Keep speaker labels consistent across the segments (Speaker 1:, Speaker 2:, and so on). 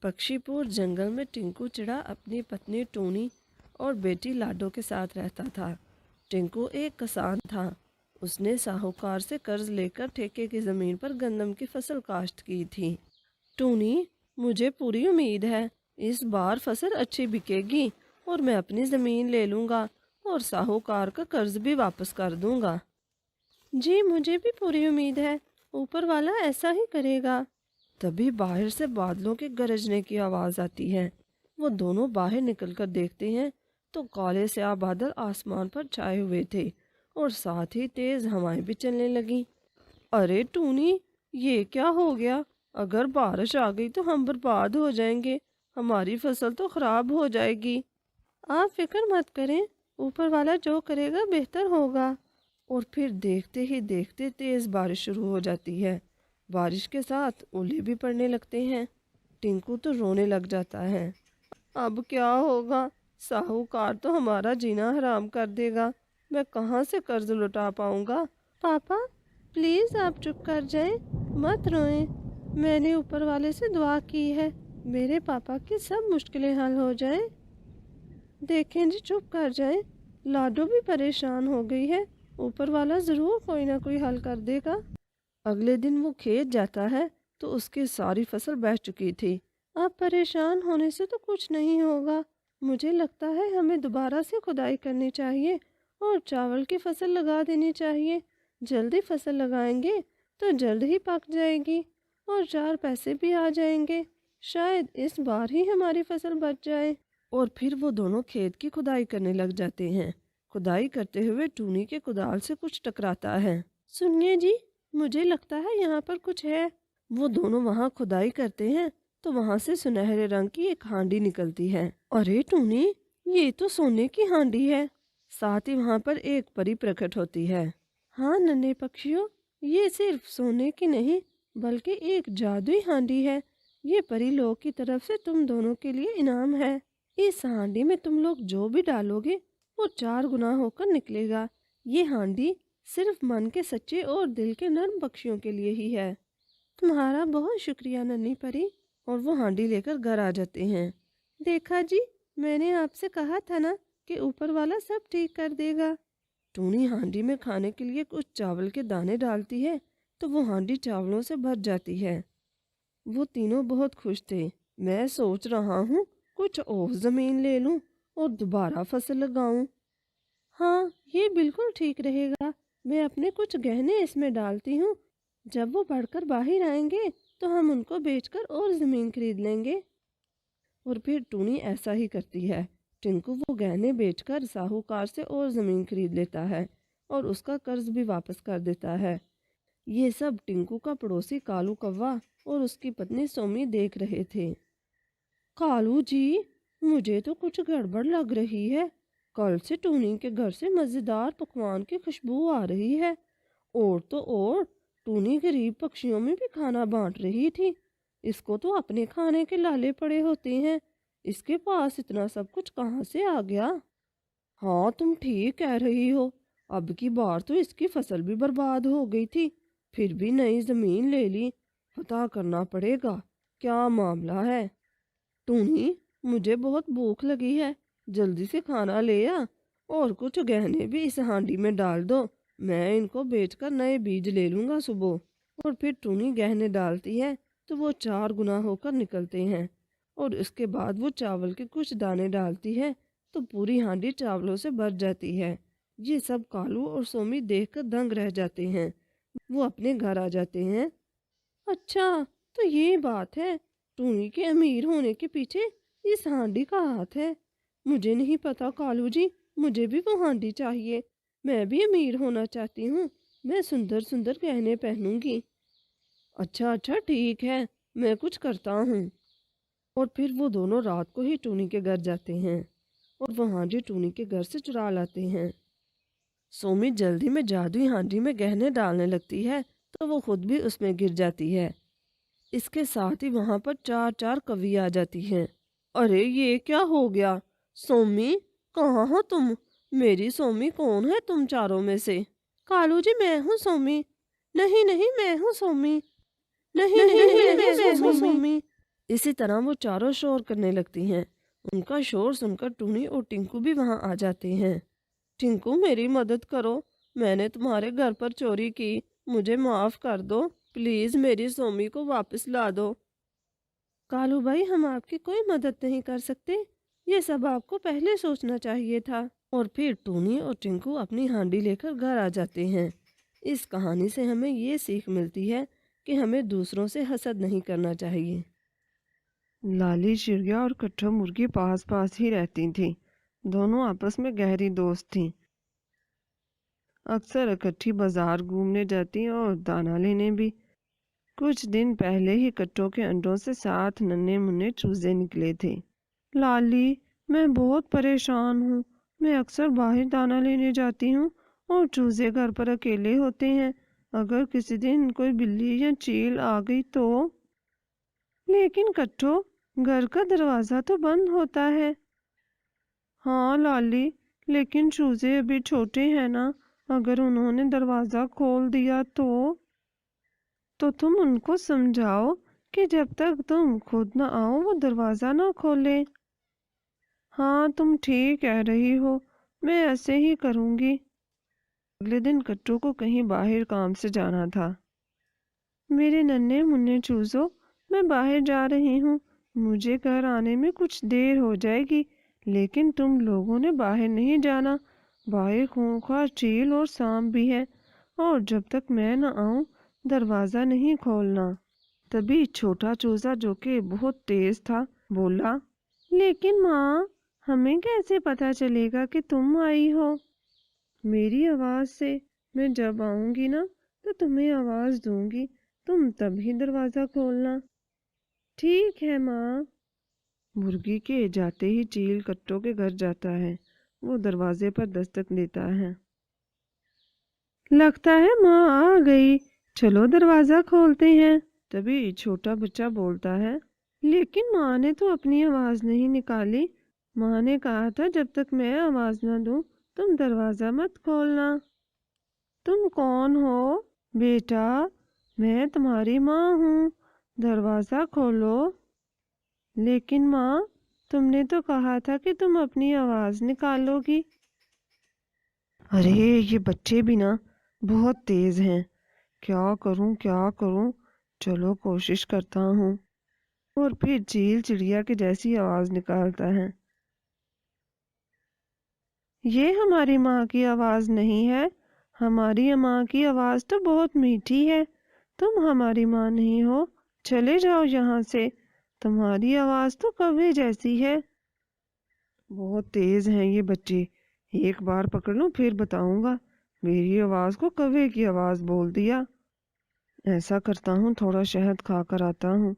Speaker 1: पक्षी पुर जंगल में टिंकू चिड़ा अपनी पत्नी टूनी और बेटी लाडो के साथ रहता था। टिंकू एक किसान था। उसने साहूकार से कर्ज लेकर ठेके की ज़मीन पर गंदम की फसल काश्त की थी। टूनी, मुझे पूरी उम्मीद है इस बार फसल अच्छी बिकेगी और मैं अपनी ज़मीन ले लूँगा और साहूकार का कर्ज भी वापस कर दूँगा। जी, मुझे भी पूरी उम्मीद है, ऊपर वाला ऐसा ही करेगा। तभी बाहर से बादलों के गरजने की आवाज़ आती है। वो दोनों बाहर निकलकर देखते हैं तो काले स्याह बादल आसमान पर छाए हुए थे और साथ ही तेज़ हवाएं भी चलने लगीं। अरे टूनी, ये क्या हो गया? अगर बारिश आ गई तो हम बर्बाद हो जाएंगे, हमारी फसल तो खराब हो जाएगी। आप फिक्र मत करें, ऊपर वाला जो करेगा बेहतर होगा। और फिर देखते ही देखते तेज़ बारिश शुरू हो जाती है। बारिश के साथ ओले भी पड़ने लगते हैं। टिंकू तो रोने लग जाता है। अब क्या होगा? साहूकार तो हमारा जीना हराम कर देगा। मैं कहाँ से कर्ज लौटा पाऊंगा? पापा, प्लीज़ आप चुप कर जाएं, मत रोएं। मैंने ऊपर वाले से दुआ की है, मेरे पापा की सब मुश्किलें हल हो जाएं। देखें जी, चुप कर जाएं। लाडो भी परेशान हो गई है, ऊपर वाला ज़रूर कोई ना कोई हल कर देगा। अगले दिन वो खेत जाता है तो उसकी सारी फसल बह चुकी थी। अब परेशान होने से तो कुछ नहीं होगा। मुझे लगता है हमें दोबारा से खुदाई करनी चाहिए और चावल की फसल लगा देनी चाहिए। जल्दी फसल लगाएंगे तो जल्द ही पक जाएगी और 4 पैसे भी आ जाएंगे। शायद इस बार ही हमारी फसल बच जाए। और फिर वो दोनों खेत की खुदाई करने लग जाते हैं। खुदाई करते हुए टूनी के कुदाल से कुछ टकराता है। सुनिए जी, मुझे लगता है यहाँ पर कुछ है। वो दोनों वहाँ खुदाई करते हैं तो वहाँ से सुनहरे रंग की एक हांडी निकलती है। अरे टूनी, ये तो सोने की हांडी है। साथ ही वहाँ पर एक परी प्रकट होती है। हाँ नन्हे पक्षियों, ये सिर्फ सोने की नहीं बल्कि एक जादुई हांडी है। ये परी लोग की तरफ से तुम दोनों के लिए इनाम है। इस हांडी में तुम लोग जो भी डालोगे वो 4 गुना होकर निकलेगा। ये हांडी सिर्फ मन के सच्चे और दिल के नर्म पक्षियों के लिए ही है। तुम्हारा बहुत शुक्रिया नन्ही परी। और वो हांडी लेकर घर आ जाते हैं। देखा जी, मैंने आपसे कहा था ना कि ऊपर वाला सब ठीक कर देगा। टूनी हांडी में खाने के लिए कुछ चावल के दाने डालती है तो वो हांडी चावलों से भर जाती है। वो तीनों बहुत खुश थे। मैं सोच रहा हूँ कुछ और ज़मीन ले लूँ और दोबारा फसल लगाऊं। हाँ, ये बिल्कुल ठीक रहेगा। मैं अपने कुछ गहने इसमें डालती हूँ। जब वो बढ़कर बाहर आएंगे तो हम उनको बेचकर और ज़मीन खरीद लेंगे। और फिर टूनी ऐसा ही करती है। टिंकू वो गहने बेचकर साहूकार से और ज़मीन खरीद लेता है और उसका कर्ज भी वापस कर देता है। ये सब टिंकू का पड़ोसी कालू कौवा और उसकी पत्नी सोमी देख रहे थे। कालू जी, मुझे तो कुछ गड़बड़ लग रही है। कल से टूनी के घर से मज़ेदार पकवान की खुशबू आ रही है। और तो और टूनी गरीब पक्षियों में भी खाना बांट रही थी। इसको तो अपने खाने के लाले पड़े होते हैं। इसके पास इतना सब कुछ कहाँ से आ गया? हाँ, तुम ठीक कह रही हो। अब की बार तो इसकी फसल भी बर्बाद हो गई थी, फिर भी नई ज़मीन ले ली। पता करना पड़ेगा क्या मामला है। टूनी, मुझे बहुत भूख लगी है, जल्दी से खाना ले आ और कुछ गहने भी इस हांडी में डाल दो। मैं इनको बेचकर नए बीज ले लूँगा सुबह। और फिर टूनी गहने डालती है तो वो 4 गुना होकर निकलते हैं। और उसके बाद वो चावल के कुछ दाने डालती है तो पूरी हांडी चावलों से भर जाती है। ये सब कालू और सोमी देखकर दंग रह जाते हैं। वो अपने घर आ जाते हैं। अच्छा, तो ये बात है। टूनी के अमीर होने के पीछे इस हांडी का हाथ है। मुझे नहीं पता कालू जी, मुझे भी वो हांडी चाहिए। मैं भी अमीर होना चाहती हूँ। मैं सुंदर सुंदर गहने पहनूंगी। अच्छा अच्छा, ठीक है, मैं कुछ करता हूँ। और फिर वो दोनों रात को ही टूनी के घर जाते हैं और वो हांडी टूनी के घर से चुरा लाते हैं। सोमी जल्दी में जादुई हांडी में गहने डालने लगती है तो वो खुद भी उसमें गिर जाती है। इसके साथ ही वहाँ पर 4 कवि आ जाती हैं। अरे ये क्या हो गया? सोमी, कहाँ हो तुम? मेरी सोमी कौन है तुम चारों में से? कालू जी, मैं हूँ सोमी। नहीं नहीं, मैं हूँ सोमी। नहीं नहीं, मैं हूँ सोमी। इसी तरह वो चारों शोर करने लगती हैं। उनका शोर सुनकर टूनी और टिंकू भी वहां आ जाते हैं। टिंकू, मेरी मदद करो, मैंने तुम्हारे घर पर चोरी की, मुझे माफ कर दो, प्लीज मेरी सोमी को वापस ला दो। कालू भाई, हम आपकी कोई मदद नहीं कर सकते, ये सब आपको पहले सोचना चाहिए था। और फिर टूनी और टिंकू अपनी हांडी लेकर घर आ जाते हैं। इस कहानी से हमें ये सीख मिलती है कि हमें दूसरों से हसद नहीं करना चाहिए।
Speaker 2: लाली चिड़िया और कट्ठा मुर्गी पास पास ही रहती थीं। दोनों आपस में गहरी दोस्त थीं। अक्सर इकट्ठी बाजार घूमने जाती और दाना लेने भी। कुछ दिन पहले ही कट्टों के अंडों से 7 नन्हे मुन्ने चूजे निकले थे। लाली, मैं बहुत परेशान हूँ। मैं अक्सर बाहर दाना लेने जाती हूँ और चूजे घर पर अकेले होते हैं। अगर किसी दिन कोई बिल्ली या चील आ गई तो? लेकिन कट्टो, घर का दरवाजा तो बंद होता है। हाँ लाली, लेकिन चूजे अभी छोटे हैं ना। अगर उन्होंने दरवाजा खोल दिया तो तुम उनको समझाओ कि जब तक तुम खुद न आओ वो दरवाजा ना खोले। हाँ, तुम ठीक कह रही हो, मैं ऐसे ही करूँगी। अगले दिन कट्टू को कहीं बाहर काम से जाना था। मेरे नन्हे मुन्ने चूजों, मैं बाहर जा रही हूँ। मुझे घर आने में कुछ देर हो जाएगी, लेकिन तुम लोगों ने बाहर नहीं जाना। बाहर खूंखार चील और सांप भी है, और जब तक मैं न आऊँ दरवाज़ा नहीं खोलना। तभी छोटा चूजा, जो कि बहुत तेज था, बोला, लेकिन माँ, हमें कैसे पता चलेगा कि तुम आई हो? मेरी आवाज़ से। मैं जब आऊँगी ना तो तुम्हें आवाज़ दूंगी, तुम तभी दरवाज़ा खोलना। ठीक है माँ। मुर्गी के जाते ही चील कट्टों के घर जाता है। वो दरवाजे पर दस्तक देता है। लगता है माँ आ गई, चलो दरवाज़ा खोलते हैं। तभी छोटा बच्चा बोलता है, लेकिन माँ ने तो अपनी आवाज़ नहीं निकाली। माँ ने कहा था जब तक मैं आवाज़ न दूँ तुम दरवाज़ा मत खोलना। तुम कौन हो बेटा? मैं तुम्हारी माँ हूँ, दरवाज़ा खोलो। लेकिन माँ, तुमने तो कहा था कि तुम अपनी आवाज़ निकालोगी। अरे, ये बच्चे भी ना बहुत तेज हैं। क्या करूं क्या करूं, चलो कोशिश करता हूँ। और फिर चील चिड़िया की जैसी आवाज़ निकालता है। ये हमारी माँ की आवाज़ नहीं है। हमारी माँ की आवाज़ तो बहुत मीठी है। तुम हमारी माँ नहीं हो, चले जाओ यहाँ से। तुम्हारी आवाज़ तो कौवे जैसी है। बहुत तेज हैं ये बच्चे, एक बार पकड़ लूं फिर बताऊंगा। मेरी आवाज़ को कौवे की आवाज़ बोल दिया। ऐसा करता हूँ, थोड़ा शहद खा कर आता हूँ।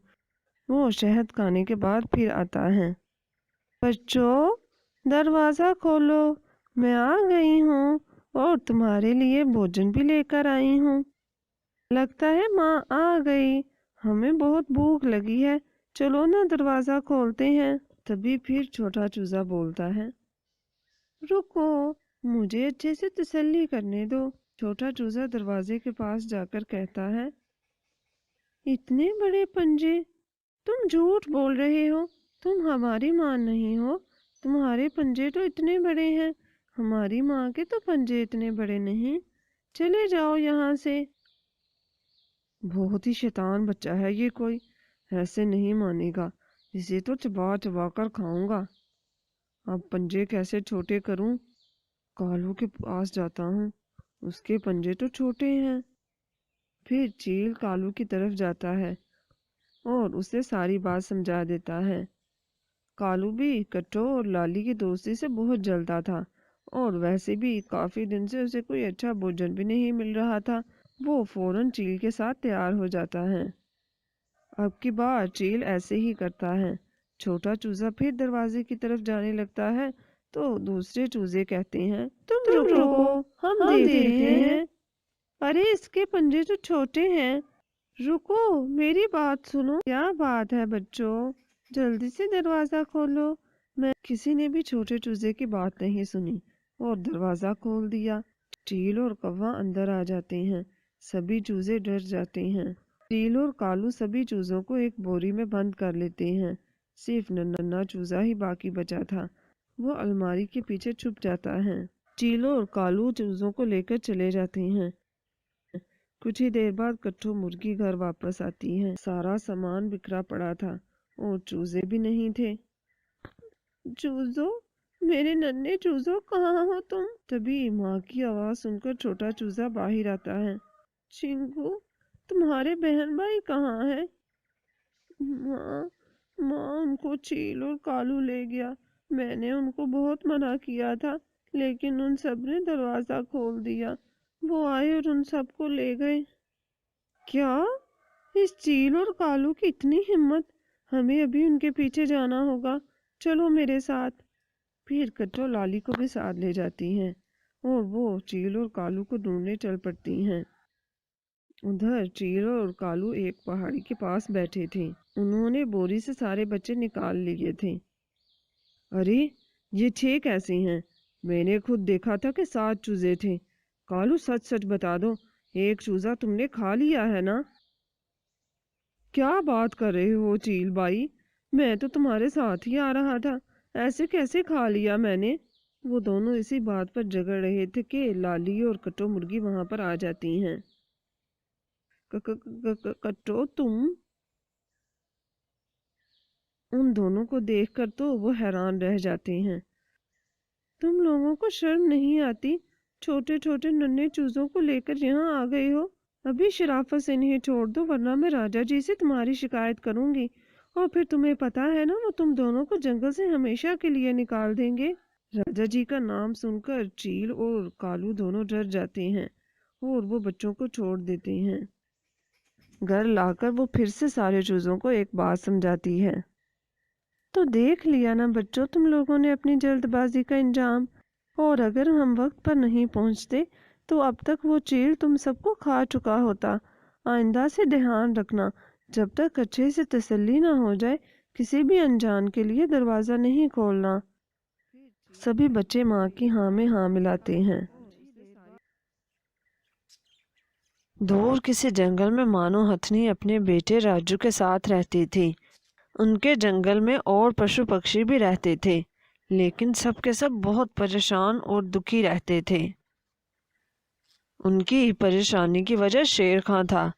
Speaker 2: वो शहद खाने के बाद फिर आता है। बच्चों, दरवाज़ा खोलो, मैं आ गई हूँ और तुम्हारे लिए भोजन भी लेकर आई हूँ। लगता है माँ आ गई, हमें बहुत भूख लगी है, चलो ना दरवाज़ा खोलते हैं। तभी फिर छोटा चूजा बोलता है, रुको, मुझे अच्छे से तसल्ली करने दो। छोटा चूजा दरवाजे के पास जाकर कहता है, इतने बड़े पंजे, तुम झूठ बोल रहे हो, तुम हमारी माँ नहीं हो। तुम्हारे पंजे तो इतने बड़े हैं, हमारी माँ के तो पंजे इतने बड़े नहीं। चले जाओ यहाँ से। बहुत ही शैतान बच्चा है ये कोई, ऐसे नहीं मानेगा। इसे तो चबा चबा कर खाऊंगा। अब पंजे कैसे छोटे करूं? कालू के पास जाता हूँ, उसके पंजे तो छोटे हैं। फिर चील कालू की तरफ जाता है और उसे सारी बात समझा देता है। कालू भी कट्टो और लाली की दोस्ती से बहुत जलता था, और वैसे भी काफी दिन से उसे कोई अच्छा भोजन भी नहीं मिल रहा था। वो फौरन चील के साथ तैयार हो जाता है। अब की बार चील ऐसे ही करता है। छोटा चूजा फिर दरवाजे की तरफ जाने लगता है तो दूसरे चूजे कहते हैं, तुम रुको, हम देखते हैं। अरे, इसके पंजे तो छोटे हैं। रुको, मेरी बात सुनो। क्या बात है बच्चों, जल्दी से दरवाजा खोलो। मैं किसी ने भी छोटे चूजे की बात नहीं सुनी और दरवाजा खोल दिया। चील और कौवा अंदर आ जाते हैं। सभी चूजे डर जाते हैं। چیل اور کالو سبھی چوزوں کو ایک بوری میں بند کر لیتے ہیں، صرف ننھا چوزا ہی باقی بچا تھا۔ وہ الماری کے پیچھے چھپ جاتا ہے۔ چیلو اور کالو چوزوں کو لے کر چلے جاتے ہیں۔ کچھ ہی دیر بعد کٹھو مرغی گھر واپس آتی ہے۔ سارا سامان بکھرا پڑا تھا اور چوزے بھی نہیں تھے۔ چوزو، میرے ننھے چوزو، کہاں ہو تم؟ تبھی ماں کی آواز سن کر چھوٹا چوزا باہر آتا ہے۔ چنکو، تمہارے بہن بھائی کہاں ہیں؟ ماں ان کو چیل اور کالو لے گیا۔ میں نے ان کو بہت منع کیا تھا، لیکن ان سب نے دروازہ کھول دیا۔ وہ آئے اور ان سب کو لے گئے۔ کیا؟ اس چیل اور کالو کی اتنی ہمت! ہمیں ابھی ان کے پیچھے جانا ہوگا، چلو میرے ساتھ۔ پھر کٹو لالی کو بھی ساتھ لے جاتی ہیں اور وہ چیل اور کالو کو ڈھونڈنے چل پڑتی ہیں۔ ادھر چیل اور کالو ایک پہاڑی کے پاس بیٹھے تھے۔ انہوں نے بوری سے سارے بچے نکال لیے تھے۔ ارے، یہ 6 کیسے ہیں؟ میں نے خود دیکھا تھا کہ 7 چوزے تھے۔ کالو، سچ سچ بتا دو، ایک چوزا تم نے کھا لیا ہے نا؟ کیا بات کر رہے ہو چیل بھائی؟ میں تو تمہارے ساتھ ہی آ رہا تھا، ایسے کیسے کھا لیا میں نے؟ وہ دونوں اسی بات پر جھگڑ رہے تھے کہ لالی اور کٹو مرغی وہاں پر آ جاتی ہیں۔ کٹو، تم؟ ان دونوں کو دیکھ کر تو وہ حیران رہ جاتے ہیں۔ تم لوگوں کو شرم نہیں آتی؟ چھوٹے چھوٹے ننھے چوزوں کو لے کر یہاں آ گئے ہو۔ ابھی شرافت سے انہیں چھوڑ دو، ورنہ میں راجا جی سے تمہاری شکایت کروں گی، اور پھر تمہیں پتا ہے نا وہ تم دونوں کو جنگل سے ہمیشہ کے لیے نکال دیں گے۔ راجا جی کا نام سن کر چیل اور کالو دونوں ڈر جاتے ہیں اور وہ بچوں کو چھوڑ دیتے ہیں۔ گھر لا کر وہ پھر سے سارے چوزوں کو ایک بات سمجھاتی ہے۔ تو دیکھ لیا نا بچوں تم لوگوں نے اپنی جلد بازی کا انجام، اور اگر ہم وقت پر نہیں پہنچتے تو اب تک وہ چیل تم سب کو کھا چکا ہوتا۔ آئندہ سے دھیان رکھنا، جب تک اچھے سے تسلی نہ ہو جائے کسی بھی انجان کے لیے دروازہ نہیں کھولنا۔ سبھی بچے ماں کی ہاں میں ہاں ملاتے ہیں۔ دور کسی جنگل میں مانو ہتھنی اپنے بیٹے راجو کے ساتھ رہتی تھی۔ ان کے جنگل میں اور پشو پکشی بھی رہتے تھے، لیکن سب کے سب بہت پریشان اور دکھی رہتے تھے۔ ان کی پریشانی کی وجہ شیر خاں تھا۔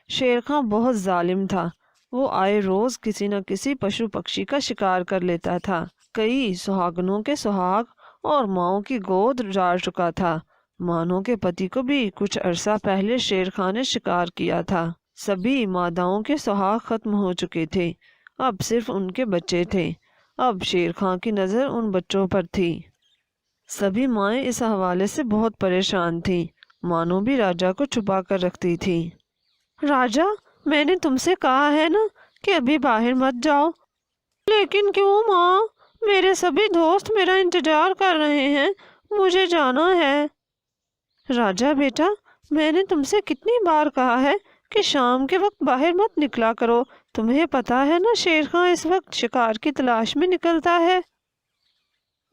Speaker 2: شیر خاں بہت ظالم تھا۔ وہ آئے روز کسی نہ کسی پشو پکشی کا شکار کر لیتا تھا۔ کئی سہاگنوں کے سہاگ اور ماؤں کی گود اجاڑ چکا تھا۔ مانو کے پتی کو بھی کچھ عرصہ پہلے شیر خاں نے شکار کیا تھا۔ سبھی ماداؤں کے سہاگ ختم ہو چکے تھے، اب صرف ان کے بچے تھے۔ اب شیر خاں کی نظر ان بچوں پر تھی۔ سبھی مائیں اس حوالے سے بہت پریشان تھیں۔ مانو بھی راجا کو چھپا کر رکھتی تھی۔ راجا، میں نے تم سے کہا ہے نا کہ ابھی باہر مت جاؤ۔ لیکن کیوں ماں؟ میرے سبھی دوست میرا انتظار کر رہے ہیں، مجھے جانا ہے۔ راجا بیٹا، میں نے تم سے کتنی بار کہا ہے کہ شام کے وقت باہر مت نکلا کرو۔ تمہیں پتا ہے نا شیر خاں اس وقت شکار کی تلاش میں نکلتا ہے۔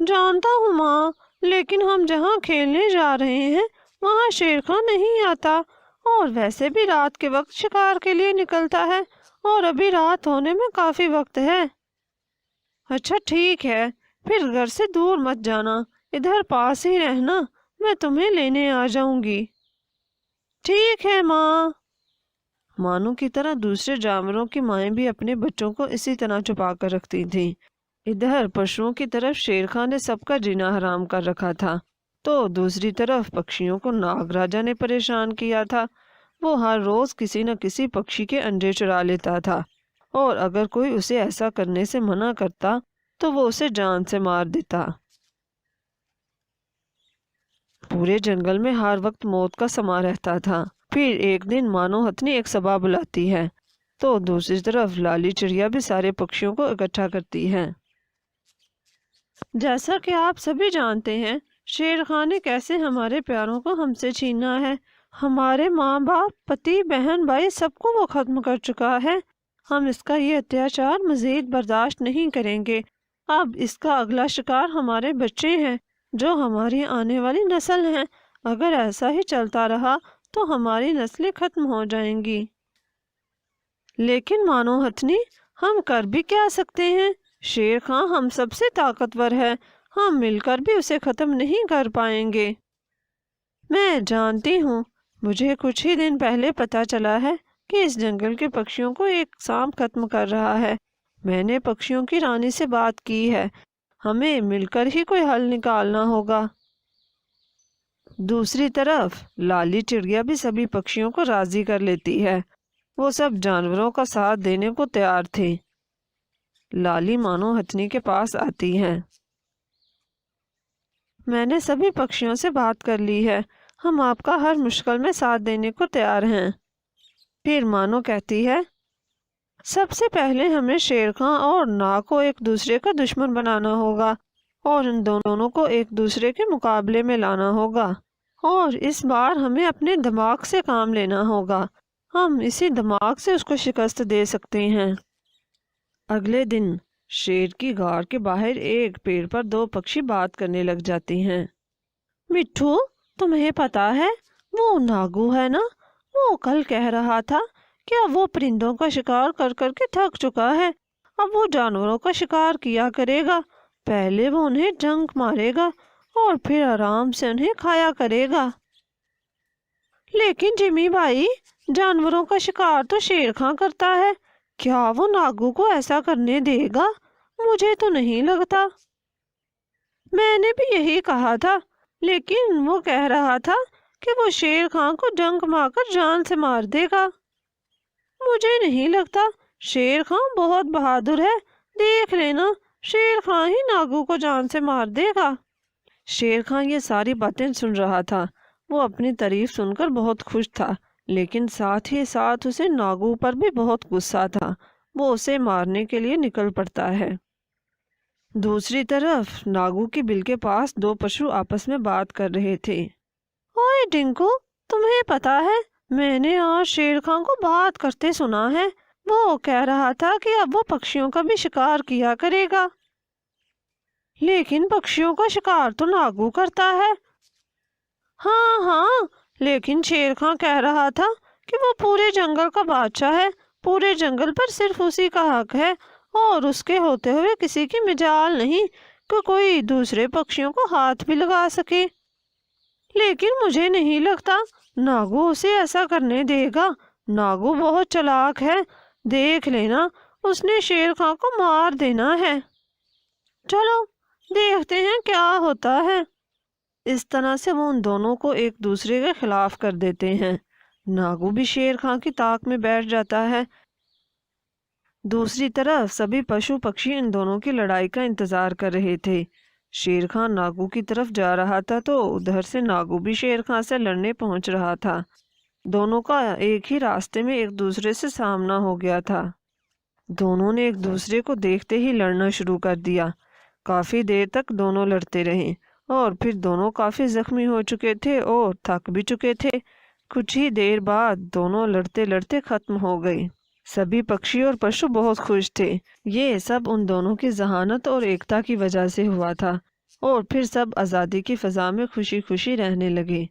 Speaker 2: جانتا ہوں ماں، لیکن ہم جہاں کھیلنے جا رہے ہیں وہاں شیر خاں نہیں آتا، اور ویسے بھی رات کے وقت شکار کے لیے نکلتا ہے، اور ابھی رات ہونے میں کافی وقت ہے۔ اچھا ٹھیک ہے، پھر گھر سے دور مت جانا، ادھر پاس ہی رہنا، میں تمہیں لینے آ جاؤں گی۔ ٹھیک ہے ماں۔ مانو کی طرح دوسرے جانوروں کی مائیں بھی اپنے بچوں کو اسی طرح چھپا کر رکھتی تھیں۔ ادھر پشوؤں کی طرف شیر خاں نے سب کا جینا حرام کر رکھا تھا، تو دوسری طرف پکشیوں کو ناگ راجا نے پریشان کیا تھا۔ وہ ہر روز کسی نہ کسی پکشی کے انڈے چرا لیتا تھا، اور اگر کوئی اسے ایسا کرنے سے منع کرتا تو وہ اسے جان سے مار دیتا۔ پورے جنگل میں ہر وقت موت کا سما رہتا تھا۔ پھر ایک دن مانو ہتھنی ایک سبھا بلاتی ہے، تو دوسری طرف لالی چڑیا بھی سارے پکشیوں کو اکٹھا کرتی ہے۔ جیسا کہ آپ سبھی جانتے ہیں، شیر خاں نے کیسے ہمارے پیاروں کو ہم سے چھینا ہے۔ ہمارے ماں باپ، پتی، بہن، بھائی سب کو وہ ختم کر چکا ہے۔ ہم اس کا یہ اتیاچار مزید برداشت نہیں کریں گے۔ اب اس کا اگلا شکار ہمارے بچے ہیں، جو ہماری آنے والی نسل ہیں۔ اگر ایسا ہی چلتا رہا تو ہماری نسلیں ختم ہو جائیں گی۔ لیکن مانو ہتھنی، ہم کر بھی کیا سکتے ہیں؟ شیر خان ہم سب سے طاقتور ہے، ہم مل کر بھی اسے ختم نہیں کر پائیں گے۔ میں جانتی ہوں، مجھے کچھ ہی دن پہلے پتہ چلا ہے کہ اس جنگل کے پکشیوں کو ایک سانپ ختم کر رہا ہے۔ میں نے پکشیوں کی رانی سے بات کی ہے، ہمیں مل کر ہی کوئی حل نکالنا ہوگا۔ دوسری طرف لالی چڑیا بھی سبھی پکشیوں کو راضی کر لیتی ہے، وہ سب جانوروں کا ساتھ دینے کو تیار تھے۔ لالی مانو ہتھنی کے پاس آتی ہے۔ میں نے سبھی پکشیوں سے بات کر لی ہے، ہم آپ کا ہر مشکل میں ساتھ دینے کو تیار ہیں۔ پھر مانو کہتی ہے، سب سے پہلے ہمیں شیر خان اور ناگ کو ایک دوسرے کا دشمن بنانا ہوگا اور ان دونوں کو ایک دوسرے کے مقابلے میں لانا ہوگا، اور اس بار ہمیں اپنے دماغ سے کام لینا ہوگا، ہم اسی دماغ سے اس کو شکست دے سکتے ہیں۔ اگلے دن شیر کی غار کے باہر ایک پیڑ پر دو پکشی بات کرنے لگ جاتی ہیں۔ مٹھو، تمہیں پتا ہے وہ ناگو ہے نا، وہ کل کہہ رہا تھا کہ اب وہ پرندوں کا شکار کر کر کے تھک چکا ہے، اب وہ جانوروں کا شکار کیا کرے گا، پہلے وہ انہیں ڈنک مارے گا اور پھر آرام سے انہیں کھایا کرے گا۔ لیکن جمی بھائی، جانوروں کا شکار تو شیر خان کرتا ہے، کیا وہ ناگو کو ایسا کرنے دے گا؟ مجھے تو نہیں لگتا۔ میں نے بھی یہی کہا تھا، لیکن وہ کہہ رہا تھا کہ وہ شیر خان کو ڈنک مار کر جان سے مار دے گا۔ مجھے نہیں لگتا، شیر خان بہت بہادر ہے، دیکھ لینا شیر خان ہی ناگو کو جان سے مار دے گا۔ شیر خان یہ ساری باتیں سن رہا تھا، وہ اپنی تعریف سن کر بہت خوش تھا، لیکن ساتھ ہی ساتھ اسے ناگو پر بھی بہت غصہ تھا، وہ اسے مارنے کے لیے نکل پڑتا ہے۔ دوسری طرف ناگو کی بل کے پاس دو پشو آپس میں بات کر رہے تھے۔ اوئے ڈنکو، تمہیں پتا ہے میں نے آج شیر خان کو بات کرتے سنا ہے، وہ کہہ رہا تھا کہ اب وہ پکشیوں کا بھی شکار کیا کرے گا۔ لیکن پکشیوں کا شکار تو ناگو کرتا ہے۔ ہاں ہاں، لیکن شیر خان کہہ رہا تھا کہ وہ پورے جنگل کا بادشاہ ہے، پورے جنگل پر صرف اسی کا حق ہے، اور اس کے ہوتے ہوئے کسی کی مجال نہیں کہ کوئی دوسرے پکشیوں کو ہاتھ بھی لگا سکے۔ لیکن مجھے نہیں لگتا ناگو اسے ایسا کرنے دے گا، ناگو بہت چلاک ہے، دیکھ لینا اس نے شیر خان کو مار دینا ہے۔ چلو دیکھتے ہیں کیا ہوتا ہے۔ اس طرح سے وہ ان دونوں کو ایک دوسرے کے خلاف کر دیتے ہیں۔ ناگو بھی شیر خان کی طاق میں بیٹھ جاتا ہے۔ دوسری طرف سبھی پشو پکشی ان دونوں کی لڑائی کا انتظار کر رہے تھے۔ شیر خان ناگو کی طرف جا رہا تھا تو ادھر سے ناگو بھی شیر خان سے لڑنے پہنچ رہا تھا۔ دونوں کا ایک ہی راستے میں ایک دوسرے سے سامنا ہو گیا تھا۔ دونوں نے ایک دوسرے کو دیکھتے ہی لڑنا شروع کر دیا۔ کافی دیر تک دونوں لڑتے رہے اور پھر دونوں کافی زخمی ہو چکے تھے اور تھک بھی چکے تھے۔ کچھ ہی دیر بعد دونوں لڑتے لڑتے ختم ہو گئے۔ سبھی پکشی اور پشو بہت خوش تھے، یہ سب ان دونوں کی ذہانت اور ایکتا کی وجہ سے ہوا تھا، اور پھر سب آزادی کی فضا میں خوشی خوشی رہنے لگے۔